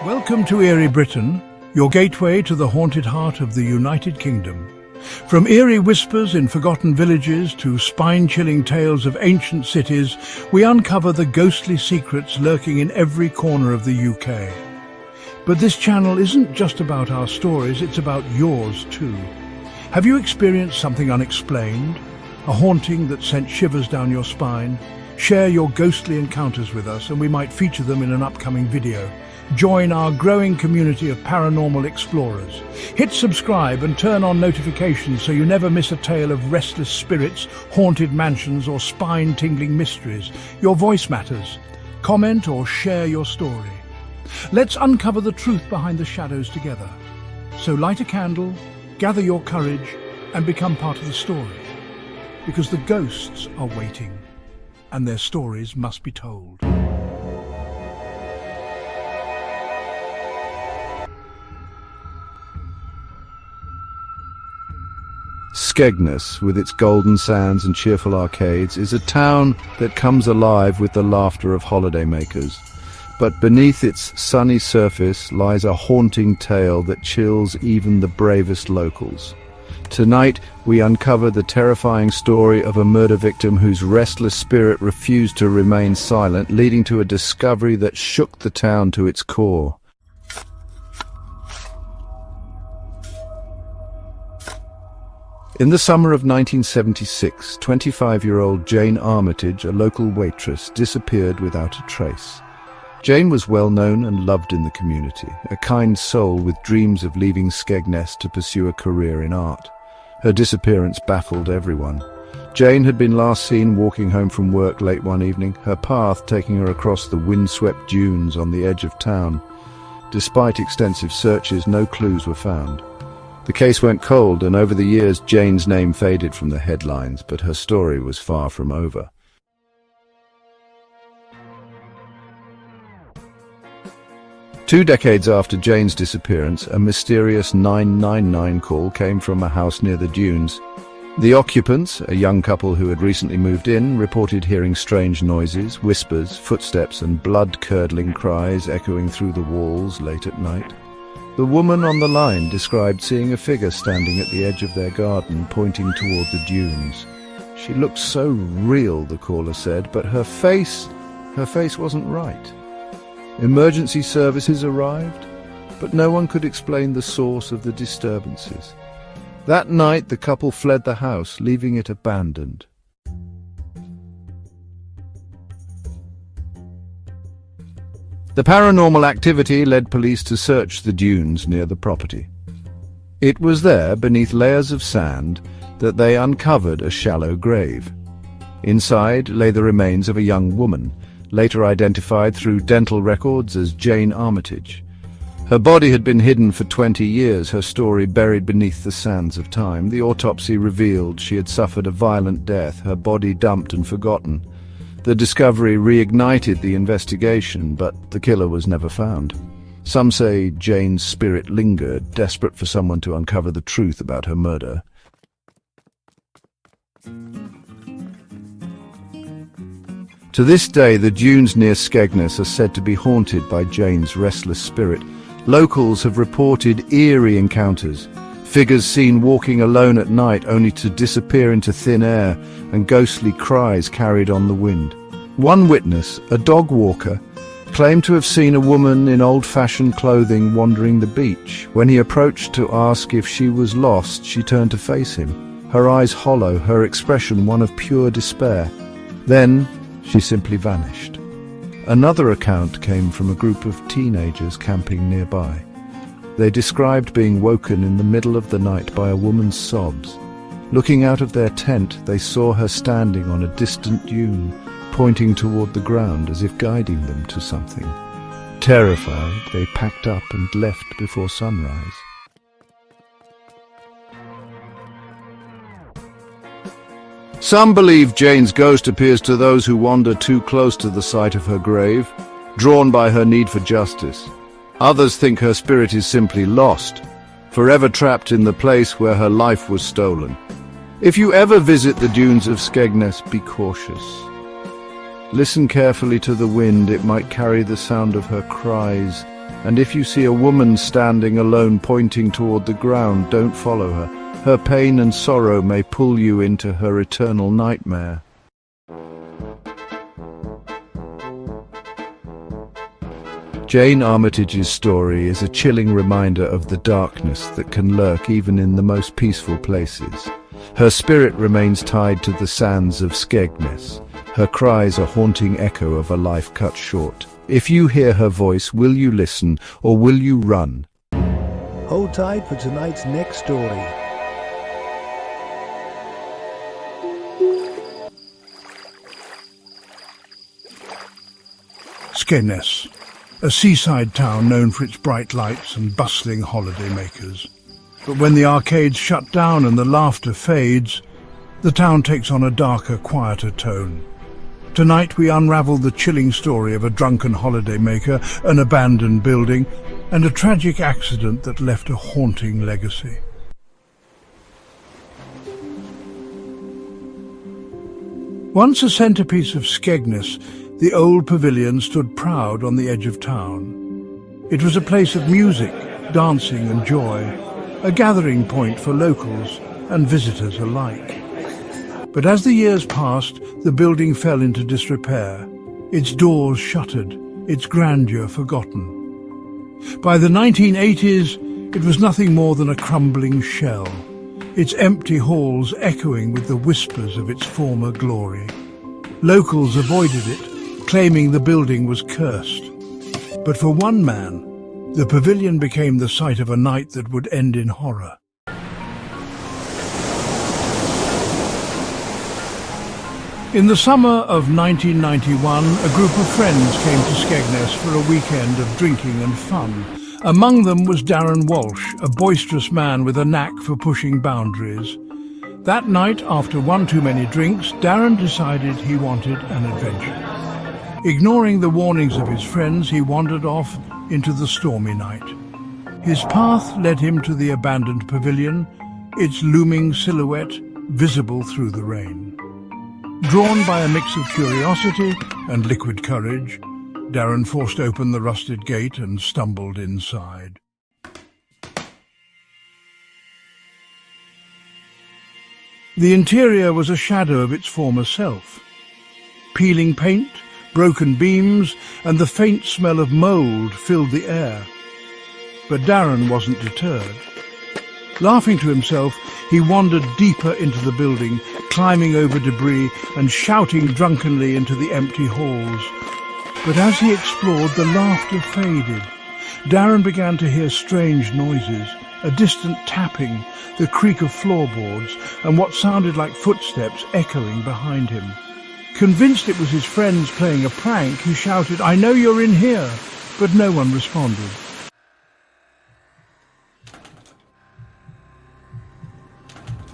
Welcome to Eerie, Britain, your gateway to the haunted heart of the United Kingdom. From eerie whispers in forgotten villages to spine-chilling tales of ancient cities, we uncover the ghostly secrets lurking in every corner of the UK. But this channel isn't just about our stories, it's about yours too. Have you experienced something unexplained? A haunting that sent shivers down your spine? Share your ghostly encounters with us and we might feature them in an upcoming video. Join our growing community of paranormal explorers. Hit subscribe and turn on notifications so you never miss a tale of restless spirits, haunted mansions or spine-tingling mysteries. Your voice matters. Comment or share your story. Let's uncover the truth behind the shadows together. So light a candle, gather your courage and become part of the story. Because the ghosts are waiting and their stories must be told. Skegness, with its golden sands and cheerful arcades, is a town that comes alive with the laughter of holidaymakers. But beneath its sunny surface lies a haunting tale that chills even the bravest locals. Tonight, we uncover the terrifying story of a murder victim whose restless spirit refused to remain silent, leading to a discovery that shook the town to its core. In the summer of 1976, 25-year-old Jane Armitage, a local waitress, disappeared without a trace. Jane was well known and loved in the community, a kind soul with dreams of leaving Skegness to pursue a career in art. Her disappearance baffled everyone. Jane had been last seen walking home from work late one evening, her path taking her across the windswept dunes on the edge of town. Despite extensive searches, no clues were found. The case went cold, and over the years Jane's name faded from the headlines, but her story was far from over. Two decades after Jane's disappearance, a mysterious 999 call came from a house near the dunes. The occupants, a young couple who had recently moved in, reported hearing strange noises, whispers, footsteps and blood-curdling cries echoing through the walls late at night. The woman on the line described seeing a figure standing at the edge of their garden, pointing toward the dunes. She looked so real, the caller said, but her face wasn't right. Emergency services arrived, but no one could explain the source of the disturbances. That night, the couple fled the house, leaving it abandoned. The paranormal activity led police to search the dunes near the property. It was there, beneath layers of sand, that they uncovered a shallow grave. Inside lay the remains of a young woman, later identified through dental records as Jane Armitage. Her body had been hidden for 20 years, her story buried beneath the sands of time. The autopsy revealed she had suffered a violent death, her body dumped and forgotten. The discovery reignited the investigation, but the killer was never found. Some say Jane's spirit lingered, desperate for someone to uncover the truth about her murder. To this day, the dunes near Skegness are said to be haunted by Jane's restless spirit. Locals have reported eerie encounters, figures seen walking alone at night only to disappear into thin air, and ghostly cries carried on the wind. One witness, a dog walker, claimed to have seen a woman in old-fashioned clothing wandering the beach. When he approached to ask if she was lost, she turned to face him, her eyes hollow, her expression one of pure despair. Then she simply vanished. Another account came from a group of teenagers camping nearby. They described being woken in the middle of the night by a woman's sobs. Looking out of their tent, they saw her standing on a distant dune, pointing toward the ground as if guiding them to something. Terrified, they packed up and left before sunrise. Some believe Jane's ghost appears to those who wander too close to the site of her grave, drawn by her need for justice. Others think her spirit is simply lost, forever trapped in the place where her life was stolen. If you ever visit the dunes of Skegness, be cautious. Listen carefully to the wind, it might carry the sound of her cries And if you see a woman standing alone pointing toward the ground, don't follow her. Her pain and sorrow may pull you into her eternal nightmare. Jane Armitage's story is a chilling reminder of the darkness that can lurk even in the most peaceful places. Her spirit remains tied to the sands of Skegness. Her cries a haunting echo of a life cut short. If you hear her voice, will you listen or will you run? Hold tight for tonight's next story. Skegness, a seaside town known for its bright lights and bustling holidaymakers. But when the arcades shut down and the laughter fades, the town takes on a darker, quieter tone. Tonight we unravel the chilling story of a drunken holidaymaker, an abandoned building, and a tragic accident that left a haunting legacy. Once a centerpiece of Skegness, the old Pavilion stood proud on the edge of town. It was a place of music, dancing and joy, a gathering point for locals and visitors alike. But as the years passed, the building fell into disrepair, its doors shuttered, its grandeur forgotten. By the 1980s, it was nothing more than a crumbling shell, its empty halls echoing with the whispers of its former glory. Locals avoided it, claiming the building was cursed. But for one man, the Pavilion became the site of a night that would end in horror. In the summer of 1991, a group of friends came to Skegness for a weekend of drinking and fun. Among them was Darren Walsh, a boisterous man with a knack for pushing boundaries. That night, after one too many drinks, Darren decided he wanted an adventure. Ignoring the warnings of his friends, he wandered off into the stormy night. His path led him to the abandoned pavilion, its looming silhouette visible through the rain. Drawn by a mix of curiosity and liquid courage, Darren forced open the rusted gate and stumbled inside. The interior was a shadow of its former self. Peeling paint, broken beams, and the faint smell of mould filled the air. But Darren wasn't deterred. Laughing to himself, he wandered deeper into the building, climbing over debris and shouting drunkenly into the empty halls. But as he explored, the laughter faded. Darren began to hear strange noises, a distant tapping, the creak of floorboards, and what sounded like footsteps echoing behind him. Convinced it was his friends playing a prank, he shouted, "I know you're in here," but no one responded.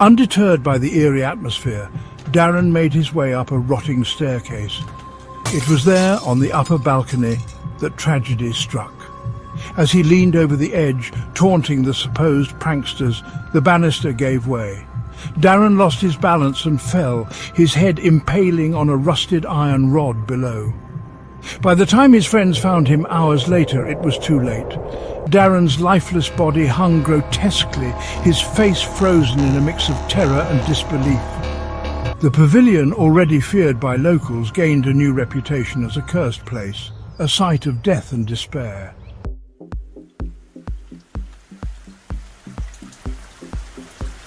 Undeterred by the eerie atmosphere, Darren made his way up a rotting staircase. It was there, on the upper balcony, that tragedy struck. As he leaned over the edge, taunting the supposed pranksters, the banister gave way. Darren lost his balance and fell, his head impaling on a rusted iron rod below. By the time his friends found him hours later, it was too late. Darren's lifeless body hung grotesquely, his face frozen in a mix of terror and disbelief. The Pavilion, already feared by locals, gained a new reputation as a cursed place, a site of death and despair.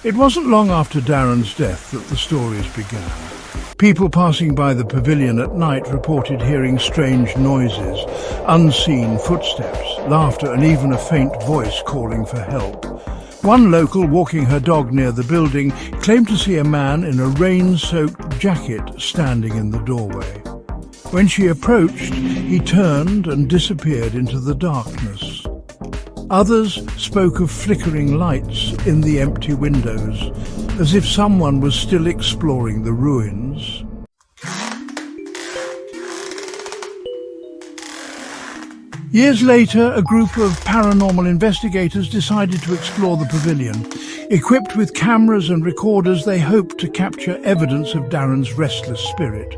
It wasn't long after Darren's death that the stories began. People passing by the Pavilion at night reported hearing strange noises, unseen footsteps, laughter, and even a faint voice calling for help. One local, walking her dog near the building, claimed to see a man in a rain-soaked jacket standing in the doorway. When she approached, he turned and disappeared into the darkness. Others spoke of flickering lights in the empty windows, as if someone was still exploring the ruins. Years later, a group of paranormal investigators decided to explore the Pavilion. Equipped with cameras and recorders, they hoped to capture evidence of Darren's restless spirit.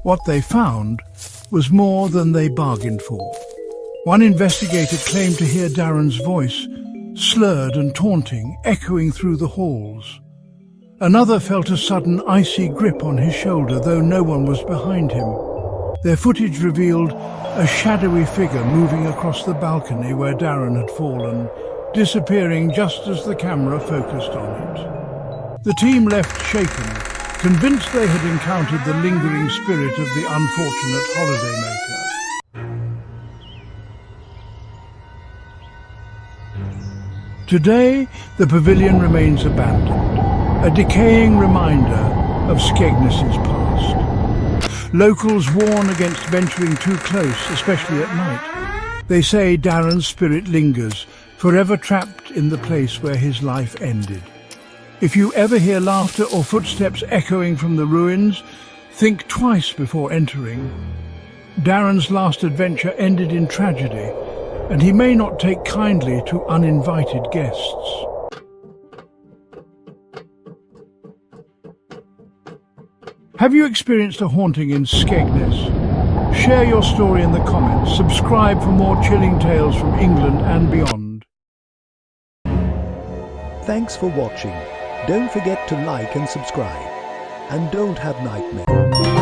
What they found was more than they bargained for. One investigator claimed to hear Darren's voice, slurred and taunting, echoing through the halls. Another felt a sudden icy grip on his shoulder, though no one was behind him. Their footage revealed a shadowy figure moving across the balcony where Darren had fallen, disappearing just as the camera focused on it. The team left shaken, convinced they had encountered the lingering spirit of the unfortunate holidaymaker. Today, the pavilion remains abandoned, a decaying reminder of Skegness's past. Locals warn against venturing too close, especially at night. They say Darren's spirit lingers, forever trapped in the place where his life ended. If you ever hear laughter or footsteps echoing from the ruins, think twice before entering. Darren's last adventure ended in tragedy, and he may not take kindly to uninvited guests. Have you experienced a haunting in Skegness? Share your story in the comments. Subscribe for more chilling tales from England and beyond. Thanks for watching. Don't forget to like and subscribe. And don't have nightmares.